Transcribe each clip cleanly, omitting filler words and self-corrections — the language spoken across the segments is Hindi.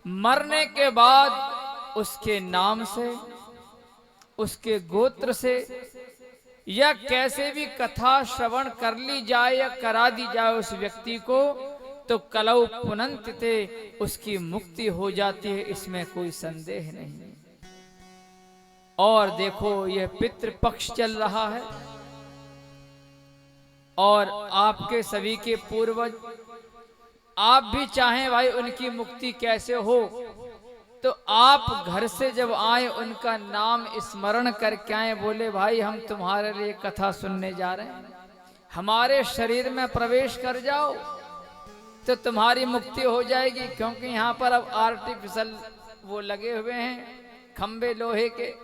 मरने के बाद उसके नाम से, उसके गोत्र से या कैसे भी कथा श्रवण कर ली जाए या करा दी जाए उस व्यक्ति को, तो कलौ पुनन्तिते उसकी मुक्ति हो जाती है, इसमें कोई संदेह नहीं। और देखो यह पितृपक्ष चल रहा है और आपके सभी के पूर्वज, आप भी चाहें भाई उनकी मुक्ति कैसे हो, तो आप घर से जब आए उनका नाम स्मरण करके आए, बोले भाई हम तुम्हारे लिए कथा सुनने जा रहे हैं, हमारे शरीर में प्रवेश कर जाओ तो तुम्हारी मुक्ति हो जाएगी। क्योंकि यहाँ पर अब आर्टिफिशियल वो लगे हुए हैं खंबे लोहे के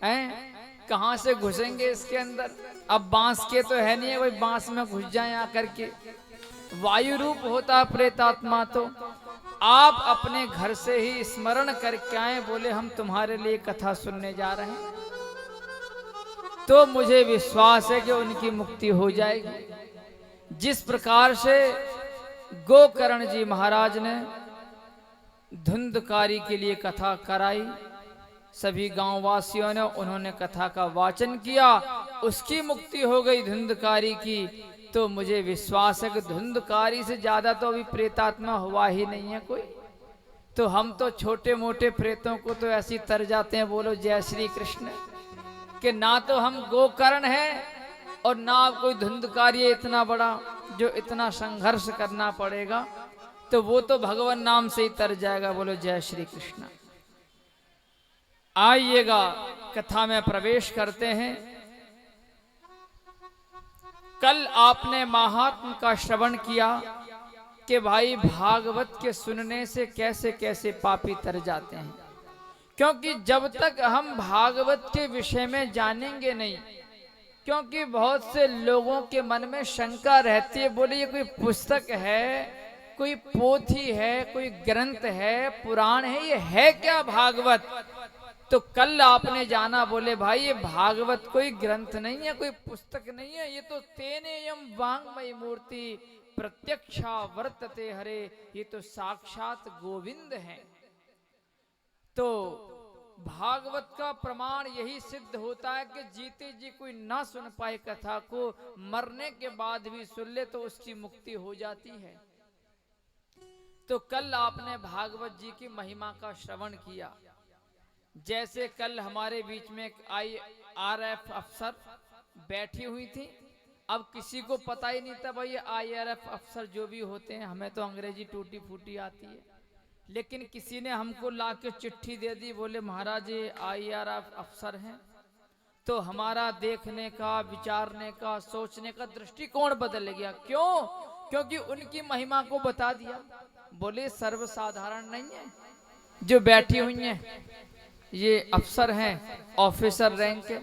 हैं, कहाँ से घुसेंगे इसके अंदर। अब बांस के तो है नहीं है, वही बांस में घुस जाए आकर के, वायु रूप होता प्रेतात्मा। तो आप अपने घर से ही स्मरण करके आए, बोले हम तुम्हारे लिए कथा सुनने जा रहे हैं, तो मुझे विश्वास है कि उनकी मुक्ति हो जाएगी। जिस प्रकार से गोकर्ण जी महाराज ने धुंधकारी के लिए कथा कराई, सभी गांव वासियों ने उन्होंने कथा का वाचन किया, उसकी मुक्ति हो गई धुंधकारी की, तो मुझे विश्वास है कि धुंधकारी से ज्यादा तो अभी प्रेतात्मा हुआ ही नहीं है कोई। तो हम तो छोटे मोटे प्रेतों को तो ऐसी तर जाते हैं, बोलो जय श्री कृष्ण, कि ना तो हम गोकर्ण हैं और ना कोई धुंधकारी है इतना बड़ा जो इतना संघर्ष करना पड़ेगा, तो वो तो भगवान नाम से ही तर जाएगा। बोलो जय श्री कृष्ण। आइएगा कथा में प्रवेश करते हैं। कल आपने महात्म का श्रवण किया कि भाई भागवत के सुनने से कैसे कैसे पापी तर जाते हैं, क्योंकि जब तक हम भागवत के विषय में जानेंगे नहीं, क्योंकि बहुत से लोगों के मन में शंका रहती है, बोले ये कोई पुस्तक है, कोई पोथी है, कोई ग्रंथ है, पुराण है, ये है क्या भागवत। तो कल आपने जाना, बोले भाई ये भागवत कोई ग्रंथ नहीं है, कोई पुस्तक नहीं है, ये तो तेनेयम वांग्मयी मूर्ति प्रत्यक्षा वर्तते हरे, ये तो साक्षात गोविंद है। तो भागवत का प्रमाण यही सिद्ध होता है कि जीते जी कोई ना सुन पाए कथा को, मरने के बाद भी सुन ले तो उसकी मुक्ति हो जाती है। तो कल आपने भागवत जी की महिमा का श्रवण किया। जैसे कल हमारे बीच में IRF अफसर बैठी हुई थी, अब किसी को पता ही नहीं था भाई IRF अफसर जो भी होते हैं, हमें तो अंग्रेजी टूटी फूटी आती है, लेकिन किसी ने हमको लाके चिट्ठी दे दी, बोले महाराज ये IRF अफसर हैं। तो हमारा देखने का, विचारने का, सोचने का दृष्टिकोण बदल गया। क्यों? क्योंकि उनकी महिमा को बता दिया। बोले सर्वसाधारण नहीं है जो बैठी हुई हैं, ये अफसर हैं, ऑफिसर रैंक के।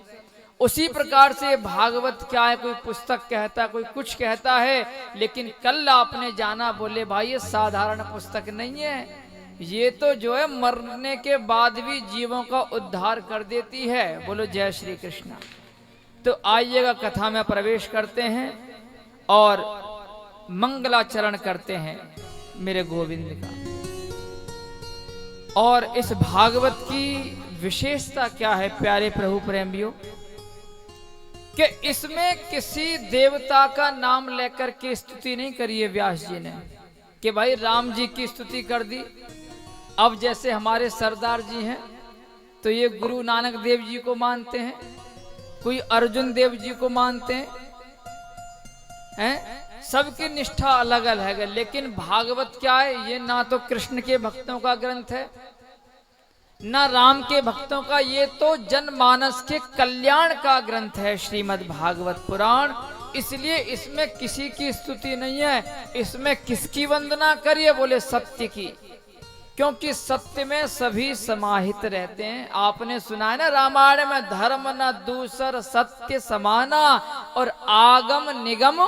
उसी प्रकार से भागवत क्या है, कोई पुस्तक कहता है, कोई कुछ कहता है, लेकिन कल आपने जाना, बोले भाई ये साधारण पुस्तक नहीं है, ये तो जो है मरने के बाद भी जीवों का उद्धार कर देती है। बोलो जय श्री कृष्ण। तो आइएगा कथा में प्रवेश करते हैं और मंगलाचरण करते हैं मेरे गोविंद का। और इस भागवत की विशेषता क्या है प्यारे प्रभु प्रेमियों, कि इसमें किसी देवता का नाम लेकर के स्तुति नहीं करी है व्यास जी ने, कि भाई राम जी की स्तुति कर दी। अब जैसे हमारे सरदार जी हैं तो ये गुरु नानक देव जी को मानते हैं, कोई अर्जुन देव जी को मानते हैं, सबकी निष्ठा अलग अलग है। लेकिन भागवत क्या है, ये ना तो कृष्ण के भक्तों का ग्रंथ है, ना राम के भक्तों का, ये तो जनमानस के कल्याण का ग्रंथ है श्रीमद् भागवत पुराण। इसलिए इसमें किसी की स्तुति नहीं है, इसमें किसकी वंदना करिए, बोले सत्य की, क्योंकि सत्य में सभी समाहित रहते हैं। आपने सुना है ना रामायण में, धर्म न दूसर सत्य समाना और आगम निगम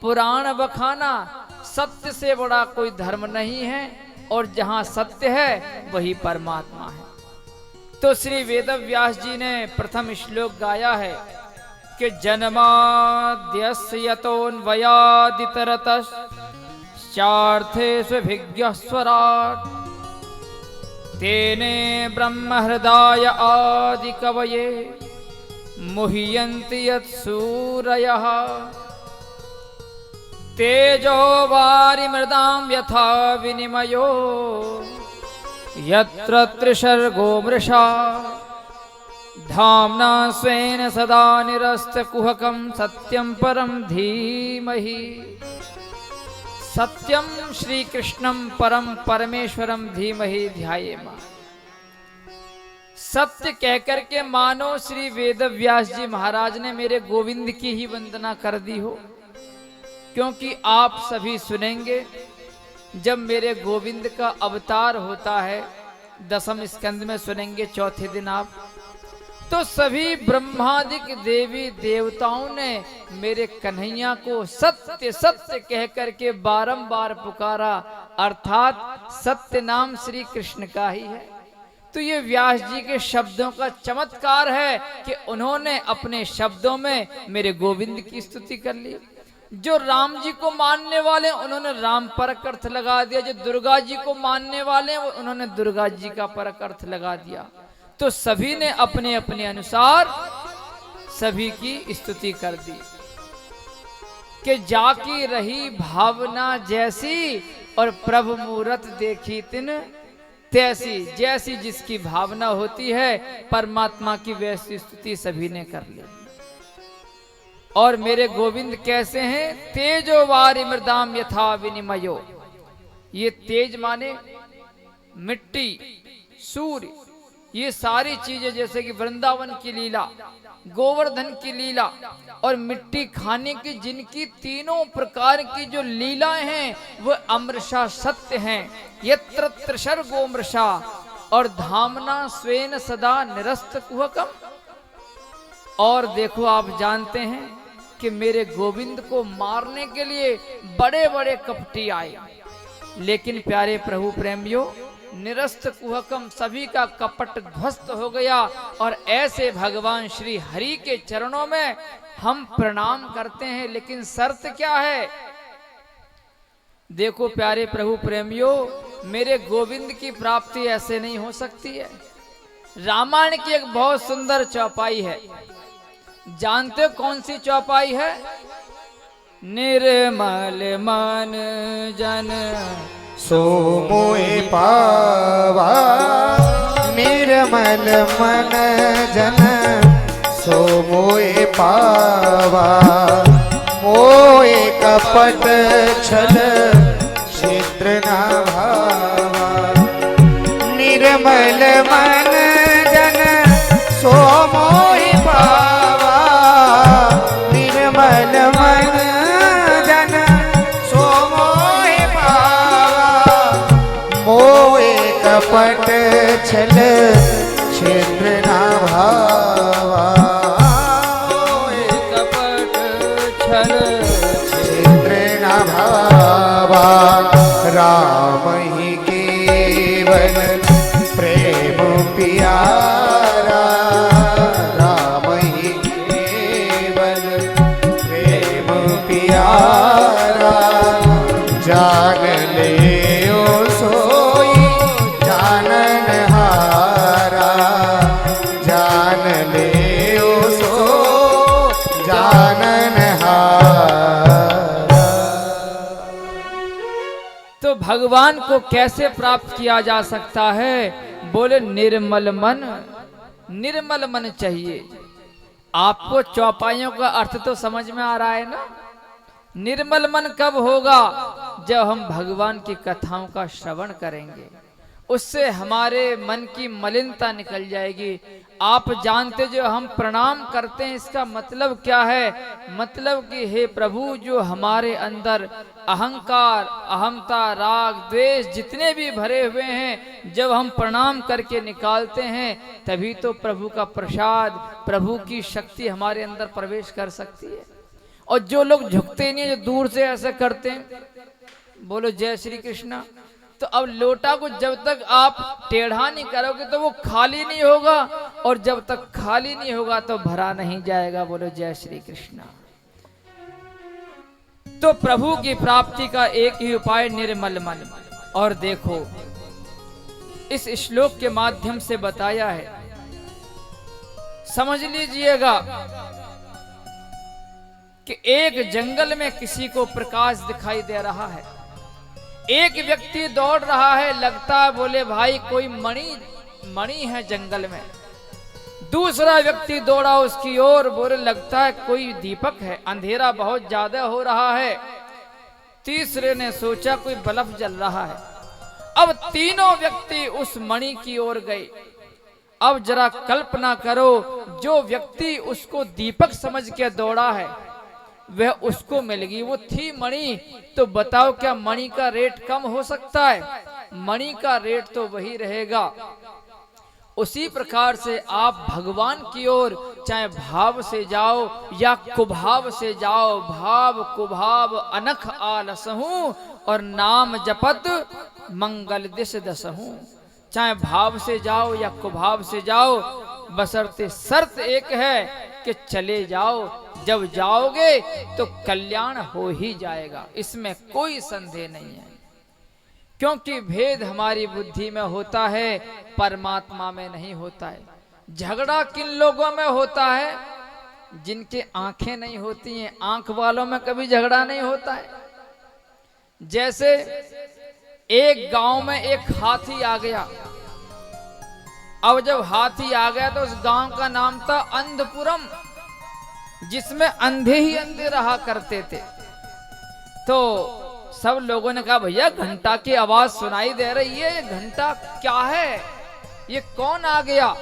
पुराण बखाना। सत्य से बड़ा कोई धर्म नहीं है और जहां सत्य है वही परमात्मा है। तो श्री वेद व्यास जी ने प्रथम श्लोक गाया है कि जन्माद्यस्य यतोऽन्वयादितरतः चार्थे विज्ञ स्वराट तेने ब्रह्म हृदय आदि कवये मुह्यन्ति यत्सूरयः तेजो वारिमृदां यथा विनिमयो यत्र त्रिसर्गो मृषा धाम्ना स्वेन सदा निरस्तकुहकं सत्यं परं धीमहि। सत्यम श्री कृष्णम परम परमेश्वरम धीमहि ध्यायेमा। सत्य कहकर के मानो श्री वेद व्यास जी महाराज ने मेरे गोविंद की ही वंदना कर दी हो, क्योंकि आप सभी सुनेंगे जब मेरे गोविंद का अवतार होता है, दसम स्कंद में सुनेंगे चौथे दिन आप, तो सभी ब्रह्मादिक देवी देवताओं ने मेरे कन्हैया को सत्य सत्य कह करके बारंबार पुकारा, अर्थात सत्य नाम श्री कृष्ण का ही है। तो ये व्यास जी के शब्दों का चमत्कार है कि उन्होंने अपने शब्दों में मेरे गोविंद की स्तुति कर ली। जो राम जी को मानने वाले उन्होंने राम परक अर्थ लगा दिया, जो दुर्गा जी को मानने वाले उन्होंने दुर्गा जी का परक अर्थ लगा दिया। तो सभी ने अपने अपने अनुसार सभी की स्तुति कर दी कि जाकी रही भावना जैसी और प्रभु मूरत देखी तिन तैसी। जैसी जिसकी भावना होती है परमात्मा की वैसी स्तुति सभी ने कर ली। और मेरे गोविंद कैसे हैं? तेजो वारि मृदाम यथा विनिमयो। ये तेज माने मिट्टी, सूर्य, ये सारी चीजें जैसे कि वृंदावन की लीला, गोवर्धन की लीला और मिट्टी खाने की जिनकी तीनों प्रकार की जो लीलाएं हैं वो अमृषा सत्य हैं। यत्र त्रिसर्गो मृषा और धामना स्वेन सदा निरस्त कुहकम। और देखो आप जानते हैं कि मेरे गोविंद को मारने के लिए बड़े बड़े कपटी आए, लेकिन प्यारे प्रभु प्रेमियों निरस्त कुहकम, सभी का कपट ध्वस्त हो गया। और ऐसे भगवान श्री हरि के चरणों में हम प्रणाम करते हैं, लेकिन शर्त क्या है? देखो प्यारे प्रभु प्रेमियों, मेरे गोविंद की प्राप्ति ऐसे नहीं हो सकती है। रामायण की एक बहुत सुंदर चौपाई है, जानते हो कौन सी चौपाई है? निर्मल मन जन सो मोए पावा, निर्मल मन जन सो मोए पावा। मोए कपट छल छिद्र न भावा, निर्मल मन जन सो मोए पावा। निर्मल मन जन सो मोए पावा। मोए कपट छल छिद्र न भावा। मोए कपट छल छिद्र न भावा। राम ही केवल प्रेम प्यारा। राम ही केवल प्रेम प्यारा। जान ले ओ सोई जानन हारा। जान ले ओ सो जानन हारा। तो भगवान को कैसे प्राप्त किया जा सकता है? बोले निर्मल मन। निर्मल मन चाहिए। आपको चौपाइयों का अर्थ तो समझ में आ रहा है ना? निर्मल मन कब होगा? जब हम भगवान की कथाओं का श्रवण करेंगे, उससे हमारे मन की मलिनता निकल जाएगी। आप जानते जो हम प्रणाम करते हैं इसका मतलब क्या है? मतलब कि हे प्रभु, जो हमारे अंदर अहंकार, अहमता, राग, द्वेष जितने भी भरे हुए हैं, जब हम प्रणाम करके निकालते हैं तभी तो प्रभु का प्रसाद, प्रभु की शक्ति हमारे अंदर प्रवेश कर सकती है। और जो लोग झुकते नहीं, जो दूर से ऐसे करते हैं, बोलो जय श्री कृष्णा। तो अब लोटा को जब तक आप टेढ़ा नहीं करोगे तो वो खाली नहीं होगा, और जब तक खाली नहीं होगा तो भरा नहीं जाएगा। बोलो जय श्री कृष्णा। तो प्रभु की प्राप्ति का एक ही उपाय निर्मल मन। और देखो इस श्लोक के माध्यम से बताया है, समझ लीजिएगा कि एक जंगल में किसी को प्रकाश दिखाई दे रहा है, एक व्यक्ति दौड़ रहा है, लगता है बोले भाई कोई मणि है जंगल में। दूसरा व्यक्ति दौड़ा उसकी ओर, बोले लगता है कोई दीपक है, अंधेरा बहुत ज्यादा हो रहा है। तीसरे ने सोचा कोई बल्ब जल रहा है। अब तीनों व्यक्ति उस मणि की ओर गए। अब जरा कल्पना करो, जो व्यक्ति उसको दीपक समझ के दौड़ा है वह उसको मिल गई, वो थी मणि। तो बताओ क्या मणि का रेट कम हो सकता है? मणि का रेट तो वही रहेगा। उसी प्रकार से आप भगवान की ओर चाहे भाव से जाओ या कुभाव से जाओ, भाव कुभाव अनख आलसहूं और नाम जपत मंगल दिश दसहूं। चाहे भाव से जाओ या कुभाव से जाओ, बशर्ते शर्त एक है कि चले जाओ। जब जाओगे तो कल्याण हो ही जाएगा, इसमें कोई संदेह नहीं है। क्योंकि भेद हमारी बुद्धि में होता है, परमात्मा में नहीं होता है। झगड़ा किन लोगों में होता है? जिनके आंखें नहीं होती हैं, आंख वालों में कभी झगड़ा नहीं होता है। जैसे एक गांव में एक हाथी आ गया। अब जब हाथी आ गया तो उस गांव का नाम था अंधपुरम, जिसमें अंधे ही अंधे रहा करते थे। तो सब लोगों ने कहा भैया घंटा की आवाज सुनाई दे रही है, ये घंटा क्या है, ये कौन आ गया?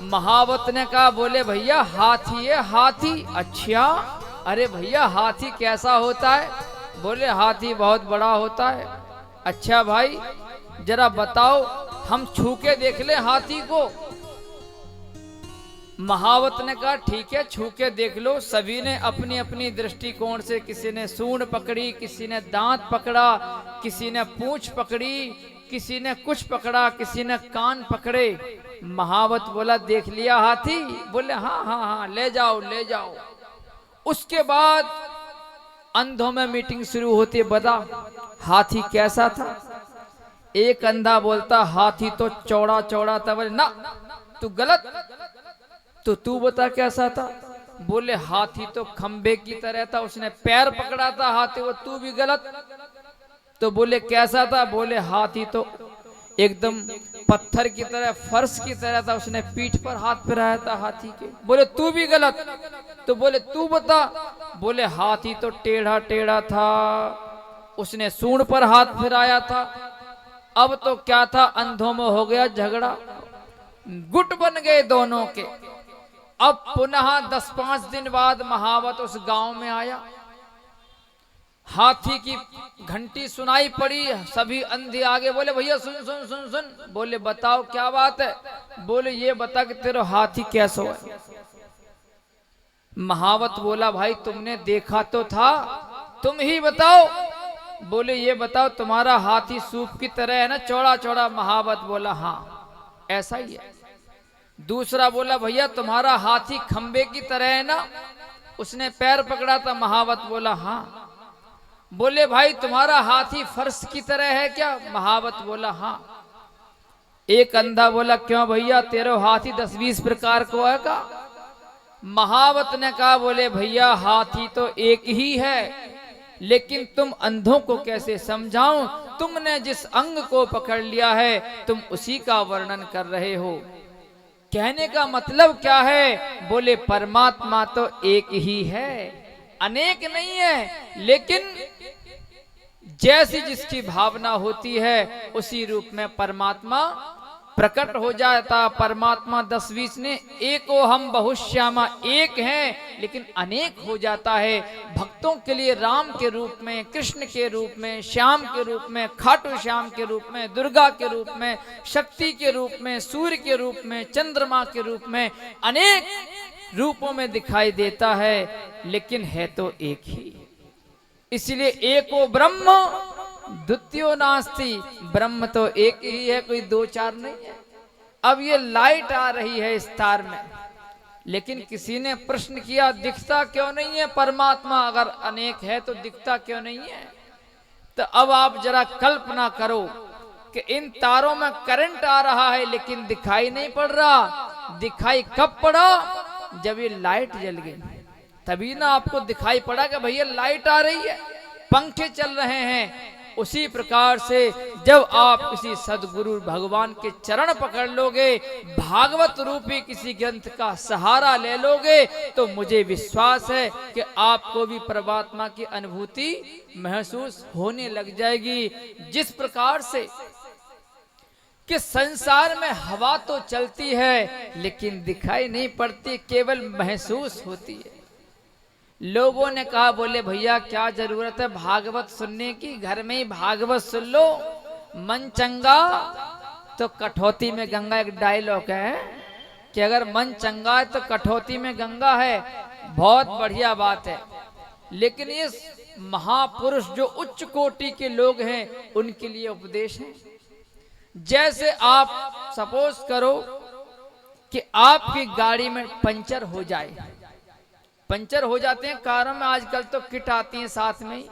महावत ने कहा बोले भैया हाथी है, हाथी। अच्छा, अरे भैया हाथी कैसा होता है? बोले हाथी बहुत बड़ा होता है। अच्छा भाई जरा बताओ, हम छू के देख ले हाथी को। महावत ने कहा ठीक है, छू के देख लो। सभी ने अपनी अपनी दृष्टिकोण से, किसी ने सूंड पकड़ी, किसी ने दांत पकड़ा, किसी ने पूंछ पकड़ी, किसी ने कुछ पकड़ा, किसी ने कान पकड़े। महावत बोला देख लिया हाथी? बोले हाँ हाँ हाँ, ले जाओ ले जाओ। उसके बाद अंधों में मीटिंग शुरू होती, बता हाथी कैसा था? एक अंधा बोलता हाथी तो चौड़ा चौड़ा था। बोले ना तू गलत, तो तू बता कैसा था? बोले हाथी तो खंबे की तरह था, उसने पैर पकड़ा था हाथी को। तू भी गलत। तो बोले कैसा था? बोले हाथी तो एकदम पत्थर की तरह, फर्श की तरह था, उसने पीठ पर हाथ फिराया था हाथी के। बोले तू भी गलत। तो बोले तू बता। बोले हाथी तो टेढ़ा टेढ़ा था, उसने सूंड पर हाथ फिराया था। अब तो क्या था, अंधों में हो गया झगड़ा, गुट बन गए दोनों के। अब पुनः 10-5 दिन बाद महावत उस गांव में आया। हाथी की घंटी सुनाई पड़ी, सभी अंधे आगे। बोले भैया सुन सुन सुन सुन। बोले बताओ क्या बात है? बोले ये बता कि तेरा हाथी कैसा है? महावत बोला भाई तुमने देखा तो था, तुम ही बताओ। बोले ये बताओ तुम्हारा हाथी सूप की तरह है ना, चौड़ा चौड़ा? महावत बोला हाँ ऐसा ही है। दूसरा बोला भैया तुम्हारा हाथी खंबे की तरह है ना, उसने पैर पकड़ा था? महावत बोला हाँ। बोले भाई तुम्हारा हाथी फर्श की तरह है क्या? महावत बोला हाँ। एक अंधा बोला क्यों भैया तेरे हाथी 10-20 प्रकार को है का? महावत ने कहा बोले भैया हाथी तो एक ही है, लेकिन तुम अंधों को कैसे समझाऊं? तुमने जिस अंग को पकड़ लिया है तुम उसी का वर्णन कर रहे हो। कहने का मतलब क्या है? बोले परमात्मा तो एक ही है, अनेक नहीं है। लेकिन जैसी जिसकी भावना होती है उसी रूप में परमात्मा प्रकट हो जाता। परमात्मा 10-20 ने एको हम बहुश्यामा, एक हैं लेकिन अनेक हो जाता है। भक्तों के लिए राम के रूप में, कृष्ण के रूप में, श्याम के रूप में, खाटू श्याम के रूप में, दुर्गा के रूप में, शक्ति के रूप में, सूर्य के रूप में, चंद्रमा के रूप में, अनेक रूपों में दिखाई देता है, लेकिन है तो एक ही। इसलिए एको ब्रह्म द्वितीयो नास्ति, ब्रह्म तो एक ही है, कोई 2-4 नहीं है। अब ये लाइट आ रही है इस तार में, लेकिन किसी ने प्रश्न किया, दिखता क्यों नहीं है परमात्मा? अगर अनेक है तो दिखता क्यों नहीं है? तो अब आप जरा कल्पना करो कि इन तारों में करंट आ रहा है लेकिन दिखाई नहीं पड़ रहा। दिखाई कब पड़ा? जब ये लाइट जल गई, तभी ना आपको दिखाई पड़ा कि भैया लाइट आ रही है, पंखे चल रहे हैं। उसी प्रकार से जब आप किसी सदगुरु भगवान के चरण पकड़ लोगे, भागवत रूपी किसी ग्रंथ का सहारा ले लोगे, तो मुझे विश्वास है कि आपको भी परमात्मा की अनुभूति महसूस होने लग जाएगी। जिस प्रकार से कि संसार में हवा तो चलती है लेकिन दिखाई नहीं पड़ती, केवल महसूस होती है। लोगों ने कहा, बोले भैया क्या जरूरत है भागवत सुनने की, घर में ही भागवत सुन लो, मन चंगा तो कठौती में गंगा। एक डायलॉग है कि अगर मन चंगा है तो कठौती में गंगा है। बहुत बढ़िया बात है, लेकिन ये महापुरुष जो उच्च कोटि के लोग हैं उनके लिए उपदेश है। जैसे आप सपोज करो कि आपकी गाड़ी में पंचर हो जाए, पंचर हो जाते हैं कारों में, आजकल तो किट आती हैं साथ में ही,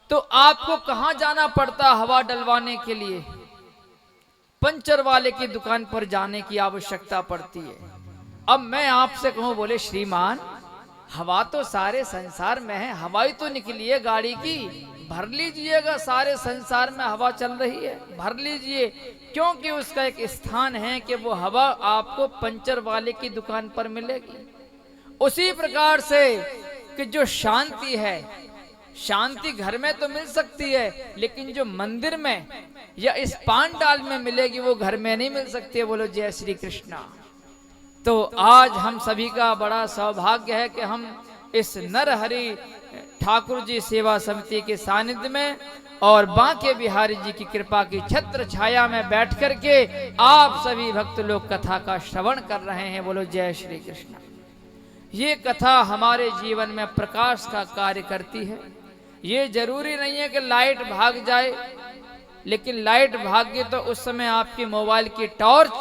तो आपको कहां जाना पड़ता हवा डलवाने के लिए? पंचर वाले की दुकान पर जाने की आवश्यकता पड़ती है। अब मैं आपसे कहूं, बोले श्रीमान हवा तो सारे संसार में है, हवा ही तो निकली है गाड़ी की, भर लीजिएगा, सारे संसार में हवा चल रही है, भर लीजिए। क्योंकि उसका एक स्थान है कि वो हवा आपको पंचर वाले की दुकान पर मिलेगी। उसी प्रकार से कि जो शांति है, शांति घर में तो मिल सकती है, लेकिन जो मंदिर में या इस पांडाल में मिलेगी वो घर में नहीं मिल सकती है। बोलो जय श्री कृष्णा। तो आज हम सभी का बड़ा सौभाग्य है कि हम इस नरहरि ठाकुर जी सेवा समिति के सानिध्य में और बांके बिहारी जी की कृपा की छत्र छाया में बैठ करके आप सभी भक्त लोग कथा का श्रवण कर रहे हैं। बोलो जय श्री कृष्ण। ये कथा हमारे जीवन में प्रकाश का कार्य करती है। ये जरूरी नहीं है कि लाइट भाग जाए, लेकिन लाइट भाग गई तो उस समय आपकी मोबाइल की टॉर्च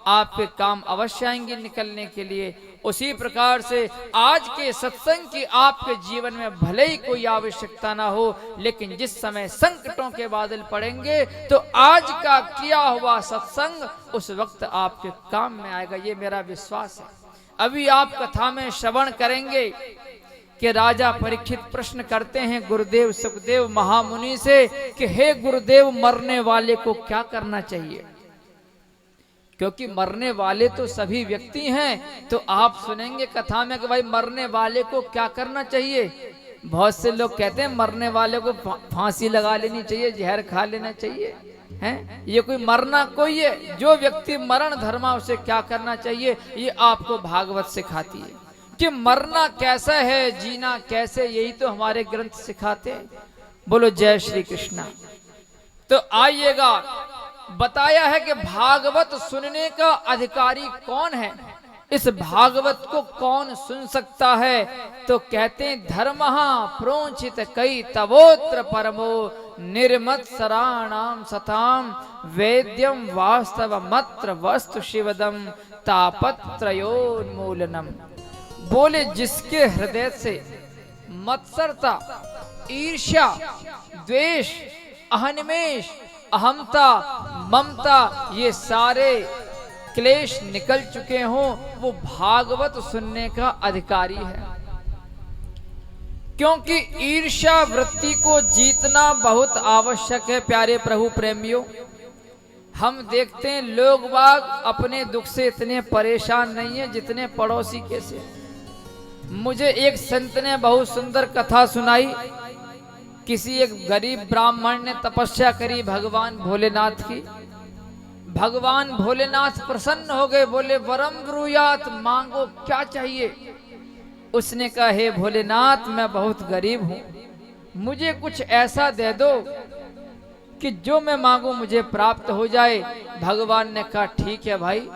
आपके काम अवश्य आएंगे निकलने के लिए। उसी प्रकार से आज के सत्संग की आपके जीवन में भले ही कोई आवश्यकता ना हो, लेकिन जिस समय संकटों के बादल पड़ेंगे तो आज का किया हुआ सत्संग उस वक्त आपके काम में आएगा, ये मेरा विश्वास है। अभी आप कथा में श्रवण करेंगे कि राजा परीक्षित प्रश्न करते हैं गुरुदेव सुखदेव महामुनि से कि हे गुरुदेव, मरने वाले को क्या करना चाहिए? क्योंकि मरने वाले तो सभी व्यक्ति हैं, तो आप सुनेंगे कथा में कि भाई मरने वाले को क्या करना चाहिए। बहुत से लोग कहते हैं मरने वाले को फांसी लगा लेनी चाहिए, जहर खा लेना चाहिए, हैं? ये कोई मरना कोई है? जो व्यक्ति मरण धर्मा उसे क्या करना चाहिए, ये आपको भागवत सिखाती है कि मरना कैसा है, जीना कैसे, यही तो हमारे ग्रंथ सिखाते हैं। बोलो जय श्री कृष्णा। तो आइएगा, बताया है कि भागवत सुनने का अधिकारी कौन है, इस भागवत को कौन सुन सकता है? तो कहते हैं धर्मः प्रोचित कई तवोत्र परमो निर्मत्सराणाम सताम वेद्यम वास्तव मत्र वस्तु शिवदम तापत्रयोन्मूलनम। बोले जिसके हृदय से मत्सरता, ईर्ष्या, द्वेष, अहनिमेष, अहमता, ममता, ये सारे क्लेश निकल चुके हों, वो भागवत सुनने का अधिकारी है। क्योंकि ईर्ष्या वृत्ति को जीतना बहुत आवश्यक है। प्यारे प्रभु प्रेमियों, हम देखते हैं लोग बाग अपने दुख से इतने परेशान नहीं है जितने पड़ोसी के से। मुझे एक संत ने बहुत सुंदर कथा सुनाई। किसी एक गरीब ब्राह्मण ने तपस्या करी भगवान भोलेनाथ की। भगवान भोलेनाथ प्रसन्न हो गए, बोले वरम ब्रूयात, मांगो क्या चाहिए। उसने कहा हे भोलेनाथ, मैं बहुत गरीब हूं, मुझे कुछ ऐसा दे दो कि जो मैं मांगू मुझे प्राप्त हो जाए। भगवान ने कहा ठीक है भाई,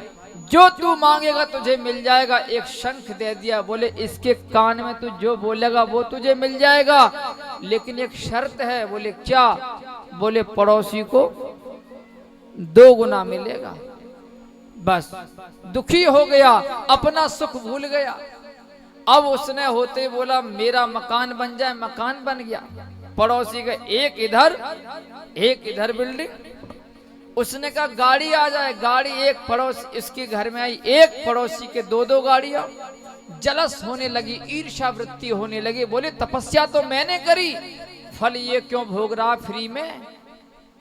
जो तू मांगेगा तुझे मिल जाएगा। एक शंख दे दिया, बोले इसके कान में तू जो बोलेगा वो तुझे मिल जाएगा, लेकिन एक शर्त है। बोले क्या? बोले पड़ोसी को 2 गुना मिलेगा। बस दुखी हो गया, अपना सुख भूल गया। अब उसने होते बोला मेरा मकान बन जाए, मकान बन गया। पड़ोसी का एक इधर बिल्डिंग। उसने कहा गाड़ी आ जाए, गाड़ी एक पड़ोस इसके घर में आई, एक पड़ोसी के दो गाड़ियां। जलस होने लगी, ईर्ष्या वृत्ति होने लगी। बोले तपस्या तो मैंने करी, फल ये क्यों भोग रहा फ्री में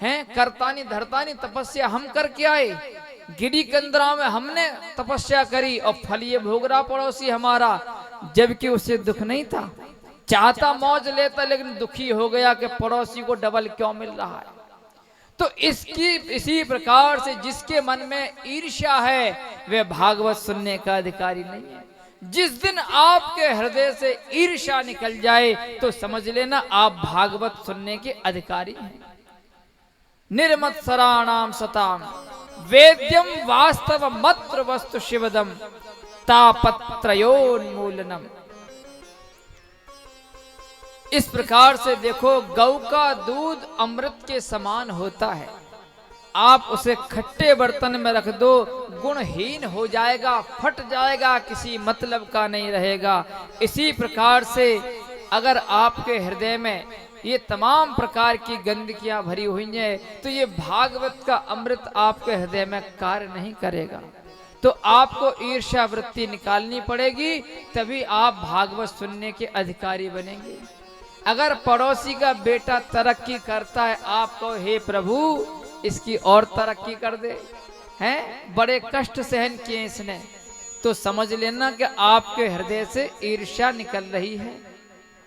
हैं? करतानी धरतानी तपस्या हम करके आए, गिरी कंदरा में हमने तपस्या करी और फल ये भोग रहा पड़ोसी हमारा। जबकि उसे दुख नहीं था, चाहता मौज लेता, लेकिन दुखी हो गया कि पड़ोसी को डबल क्यों मिल रहा है। तो इसी प्रकार से जिसके मन में ईर्ष्या है वह भागवत सुनने का अधिकारी नहीं है। जिस दिन आपके हृदय से ईर्ष्या निकल जाए तो समझ लेना आप भागवत सुनने के अधिकारी हैं। निर्मत्सराणाम सताम वेद्यम वास्तव मत्र वस्तु शिवदम तापत्रयोन्मूलनम। इस प्रकार से देखो, गौ का दूध अमृत के समान होता है। आप उसे खट्टे बर्तन में रख दो, गुणहीन हो जाएगा, फट जाएगा, किसी मतलब का नहीं रहेगा। इसी प्रकार से अगर आपके हृदय में ये तमाम प्रकार की गंदगियां भरी हुई हैं तो ये भागवत का अमृत आपके हृदय में कार्य नहीं करेगा। तो आपको ईर्ष्या वृत्ति निकालनी पड़ेगी, तभी आप भागवत सुनने के अधिकारी बनेंगे। अगर पड़ोसी का बेटा तरक्की करता है, आप कहो हे प्रभु इसकी और तरक्की कर दे, हैं बड़े कष्ट सहन किए इसने, तो समझ लेना कि आपके हृदय से ईर्ष्या निकल रही है।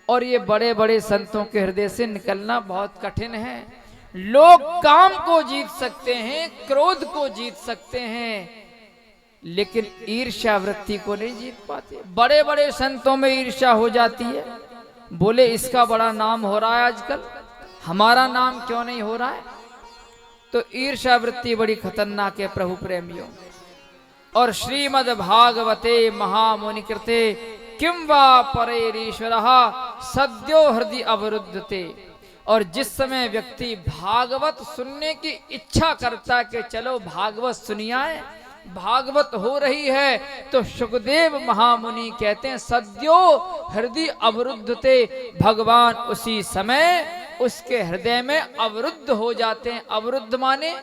और ये बड़े बड़े संतों के हृदय से निकलना बहुत कठिन है। लोग काम को जीत सकते हैं, क्रोध को जीत सकते हैं, लेकिन ईर्ष्या वृत्ति को नहीं जीत पाते। बड़े बड़े संतों में ईर्ष्या हो जाती है। बोले इसका बड़ा नाम हो रहा है आजकल, हमारा नाम क्यों नहीं हो रहा है? तो ईर्ष्या वृत्ति बड़ी खतरनाक है प्रभु प्रेमियों। और श्रीमद् भागवते महामुनि कृते किम वा परेरीश्वरः सद्यो हृदय अवरुद्धते। और जिस समय व्यक्ति भागवत सुनने की इच्छा करता है कि चलो भागवत सुनिए, भागवत हो रही है, तो सुखदेव महामुनि कहते हैं सद्यो हृदय अवरुद्धते, भगवान उसी समय उसके हृदय में अवरुद्ध हो जाते हैं। अवरुद्ध माने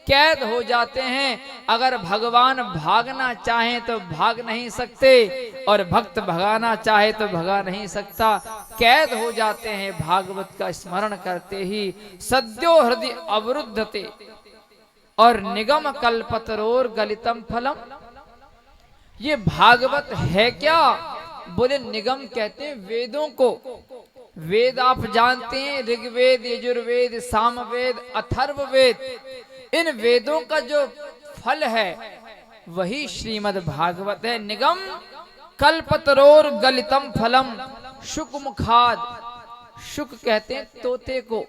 कैद हो जाते हैं। अगर भगवान भागना चाहे तो भाग नहीं सकते, और भक्त भगाना चाहे तो भगा नहीं सकता, कैद हो जाते हैं भागवत का स्मरण करते ही। सद्यो हृदय अवरुद्धते। और निगम कल्पतरोर गलितम फलम, ये भागवत है क्या? बोले निगम कहते हैं वेदों को। वेद आप जानते हैं, ऋग्वेद, यजुर्वेद, सामवेद, अथर्ववेद। इन वेदों का जो फल है वही श्रीमद् भागवत है। निगम कल्पतरोर गलितम फलम शुक मुखाद। शुक कहते हैं तोते को।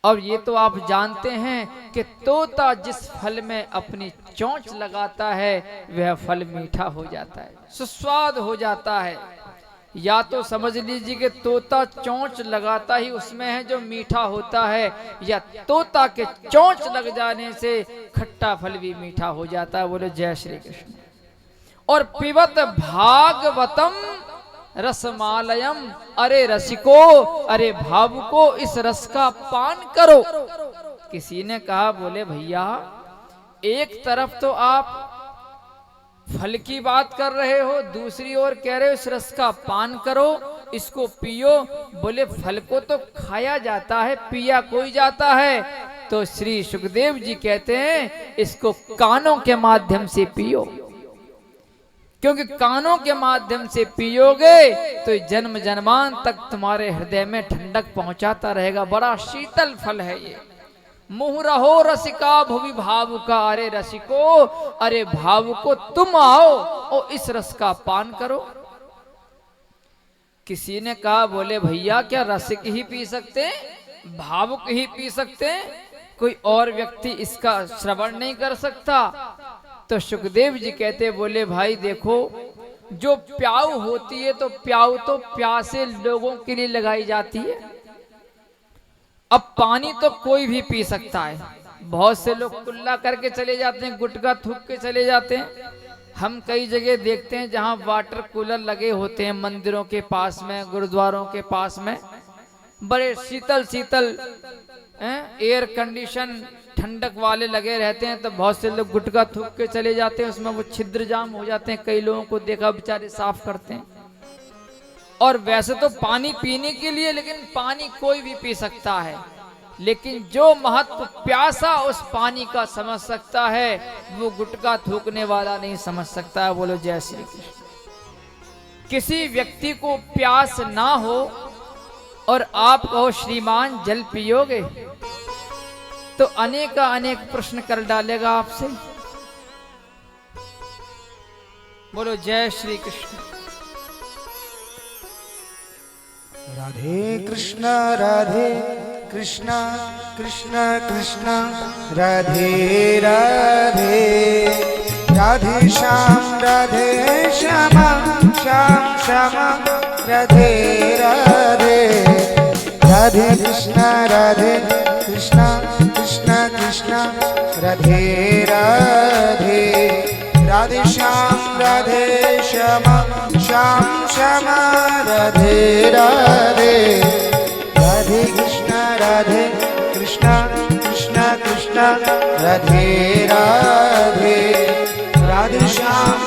और ये तो आप जानते हैं कि तोता जिस फल में अपनी चोंच लगाता है वह फल मीठा हो जाता है, सुस्वाद हो जाता है। या तो समझ लीजिए कि तोता चोंच लगाता ही उसमें है जो मीठा होता है, या तोता के चोंच लग जाने से खट्टा फल भी मीठा हो जाता है। बोलो जय श्री कृष्ण। और पिबत भागवतम रसमालयम, अरे रसिको, अरे भावुको, इस रस का पान करो। किसी ने कहा, बोले भैया एक तरफ तो आप फल की बात कर रहे हो, दूसरी ओर कह रहे हो इस रस का पान करो, इसको पियो। बोले फल को तो खाया जाता है, पिया कोई जाता है। तो श्री सुखदेव जी कहते हैं इसको कानों के माध्यम से पियो, क्योंकि कानों के माध्यम से पियोगे तो जन्म जन्मान तक तुम्हारे हृदय में ठंडक पहुंचाता रहेगा। बड़ा शीतल फल है ये। मुँह रहो रसिका भुवि भावुका, अरे रसिको, अरे भावुको तुम आओ और इस रस का पान करो। किसी ने कहा, बोले भैया क्या रसिक ही पी सकते हैं, भावुक ही पी सकते हैं, कोई और व्यक्ति इसका श्रवण नहीं कर सकता? तो सुखदेव जी कहते, बोले भाई देखो, जो प्याऊ होती है तो प्याऊ तो प्यासे लोगों के लिए लगाई जाती है। अब पानी तो कोई भी पी सकता है, बहुत से लोग कुल्ला करके चले जाते हैं, गुटखा थूक के चले जाते हैं। हम कई जगह देखते हैं जहां वाटर कूलर लगे होते हैं, मंदिरों के पास में, गुरुद्वारों के पास में, बड़े शीतल शीतल एयर कंडीशन ठंडक वाले लगे रहते हैं। तो बहुत से लोग गुटखा थूक के चले जाते हैं, उसमें वो छिद्र जाम हो जाते हैं। कई लोगों को देखा बेचारे साफ करते हैं। और वैसे तो पानी पीने के लिए, लेकिन पानी कोई भी पी सकता है, लेकिन जो महत्व प्यासा उस पानी का समझ सकता है, वो गुटखा थूकने वाला नहीं समझ सकता है। बोलो जय श्री कृष्ण। किसी व्यक्ति को प्यास ना हो और आप कहो श्रीमान जल पियोगे, तो अनेक प्रश्न कर डालेगा आपसे। बोलो जय श्री कृष्ण। राधे कृष्ण राधे कृष्ण कृष्ण कृष्ण राधे राधे, राधे श्याम श्यामा श्याम श्यामा राधे राधे, राधे कृष्ण कृष्ण कृष्ण राधे राधे, राधे श्याम श्यामा श्याम श्यामा राधे राधे, राधे कृष्ण कृष्ण कृष्ण राधे राधे, राधे श्याम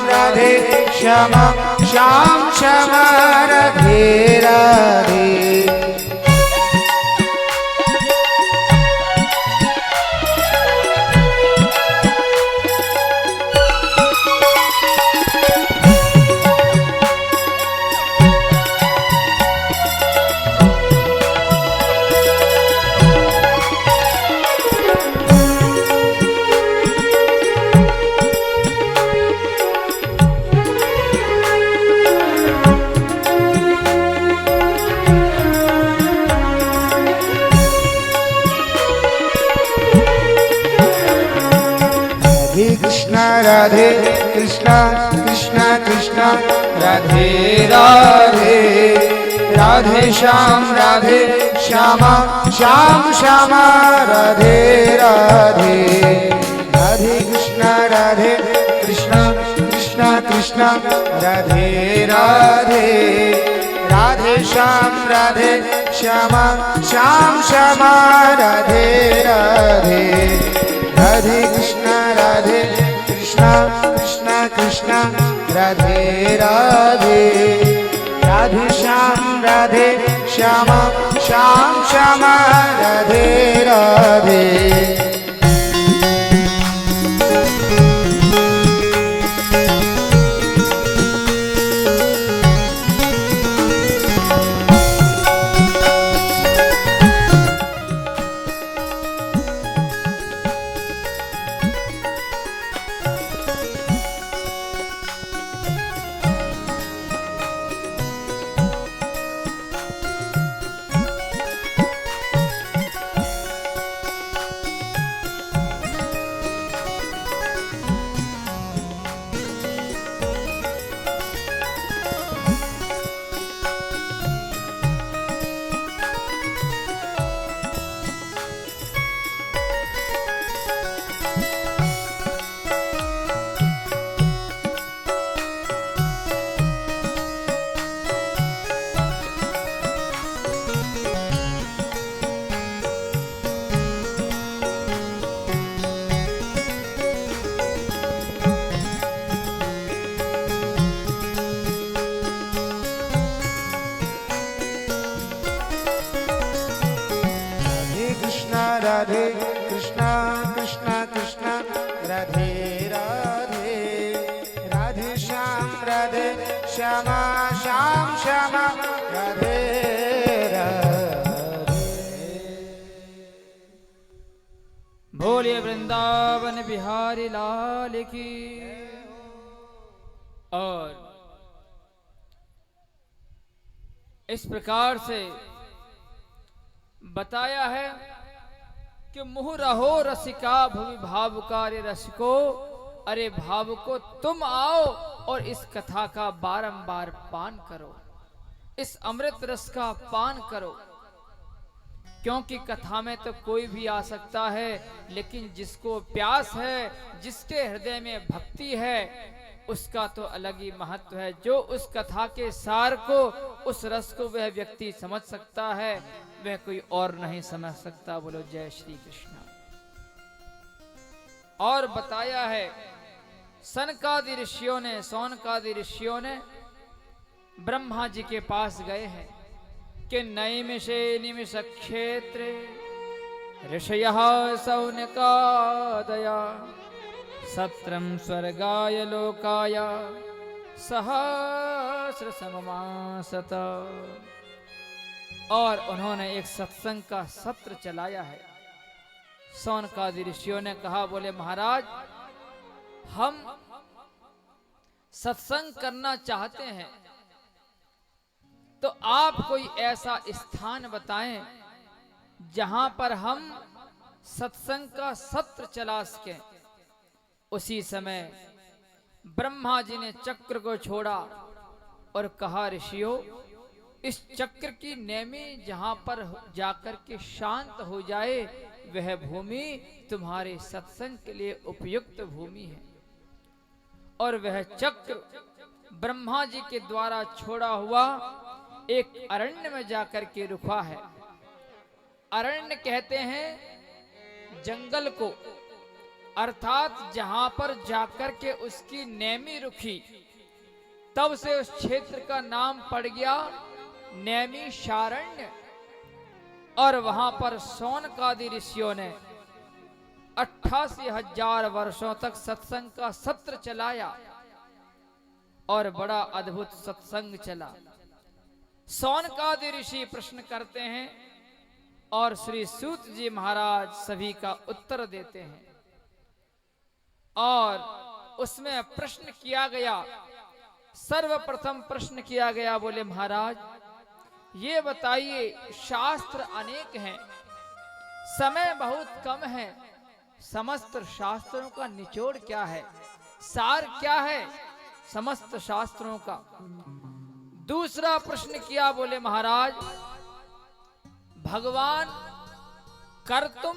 श्यामा श्याम श्यामा राधे राधे। राधे कृष्ण कृष्ण कृष्ण राधे राधे, राधे श्याम श्यामा श्याम श्यामा राधे राधे, राधे कृष्ण कृष्ण कृष्ण राधे राधे, राधे श्याम श्यामा श्याम श्यामा राधे राधे, राधे कृष्ण कृष्ण कृष्ण राधे राधे, राधे श्याम श्यामा श्याम श्यामा राधे राधे। राधे कृष्ण कृष्ण कृष्ण राधे राधे, राधे श्याम श्यामा श्याम श्यामा राधे राधे। बोलिए वृंदावन बिहारी लाल की। और इस प्रकार से बताया है कि मुँह रहो रसिका भुवि भावुकारे रसिको, अरे भावुको तुम आओ और इस कथा का बारंबार पान करो, इस अमृत रस का पान करो। क्योंकि कथा में तो कोई भी आ सकता है, लेकिन जिसको प्यास है, जिसके हृदय में भक्ति है, उसका तो अलग ही महत्व है। जो उस कथा के सार को, उस रस को वह व्यक्ति समझ सकता है, वह कोई और नहीं समझ सकता। बोलो जय श्री कृष्ण। और बताया है सनकादि ऋषियों ने, सौनकादि ऋषियों ने ब्रह्मा जी के पास गए हैं कि नैमिषे निमिष क्षेत्रे ऋषयः सौनकादया सत्रम स्वर्गाय लोकाय सहस्र सममासत। और उन्होंने एक सत्संग का सत्र चलाया है। सौनकादि ऋषियों ने कहा, बोले महाराज हम सत्संग करना चाहते हैं, तो आप कोई ऐसा स्थान बताएं जहां पर हम सत्संग का सत्र चला सकें। उसी समय ब्रह्मा जी ने चक्र को छोड़ा और कहा, ऋषियों इस चक्र की नेमी जहां पर जाकर के शांत हो जाए, वह भूमि तुम्हारे सत्संग के लिए उपयुक्त भूमि है। और वह चक्र ब्रह्मा जी के द्वारा छोड़ा हुआ एक अरण्य में जाकर के रुका है। अरण्य कहते हैं जंगल को, अर्थात जहां पर जाकर के उसकी नेमी रुकी, तब से उस क्षेत्र का नाम पड़ गया नैमिषारण्य। और वहां पर सौनकादि ऋषियों ने 88,000 वर्षों तक सत्संग का सत्र चलाया और बड़ा अद्भुत सत्संग चला। सौनकादि ऋषि प्रश्न करते हैं और श्री सूत जी महाराज सभी का उत्तर देते हैं। और उसमें प्रश्न किया गया, सर्वप्रथम प्रश्न किया गया, बोले महाराज ये बताइए, शास्त्र अनेक हैं, समय बहुत कम है, समस्त शास्त्रों का निचोड़ क्या है, सार क्या है समस्त शास्त्रों का। दूसरा प्रश्न किया, बोले महाराज भगवान कर्तुम